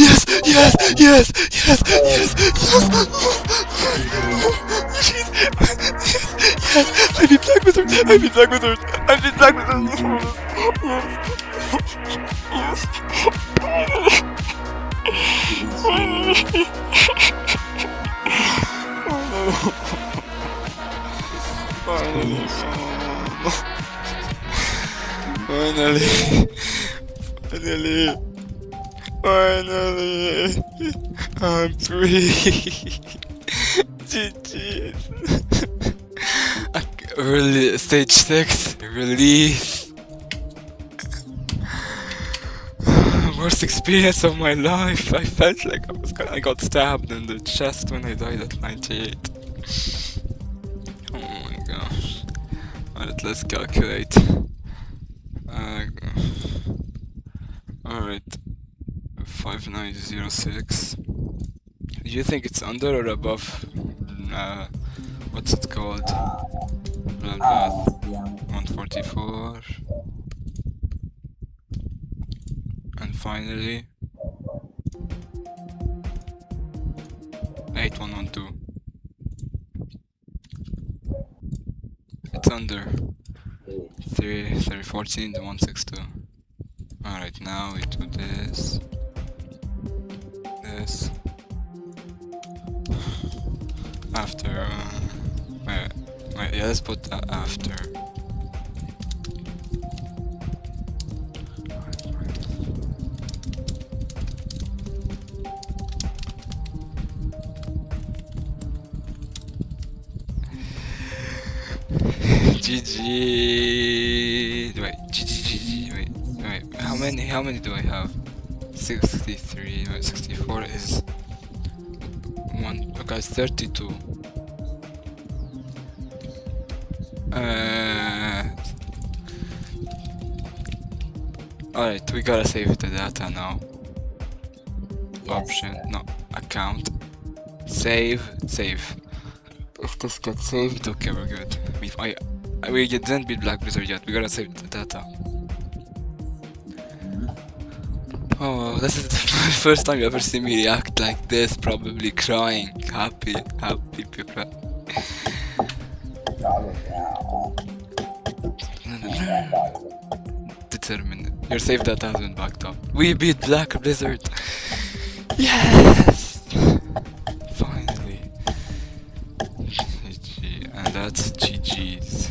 Yes, yes, yes, yes, yes, yes, I beat Black Wizard, I beat Black Wizard, I beat Black Wizard. Finally, finally, finally, I'm free. GG's. Really, stage 6, release. Worst experience of my life. I felt like I got stabbed in the chest when I died at 98. Oh my gosh. Alright, let's calculate. Alright. 5906. Do you think it's under or above? What's it called? Bloodbath. 144. And finally 8112. It's under 314 to 162. Alright, now we do this. This. After wait, yeah, let's put that after. GG. Wait, GG. Wait. How many do I have? 63. Wait, 64 is one. Okay, it's 32. Alright, we gotta save the data now. Option, no, account. Save. If this gets saved, okay, we're good. We didn't beat Black Wizard yet, we gotta save the data. Oh, this is the first time you ever see me react like this, probably crying, happy people. Determined. Your save data has been backed up. We beat Black Blizzard. Yes! Finally. GG. And that's GG's.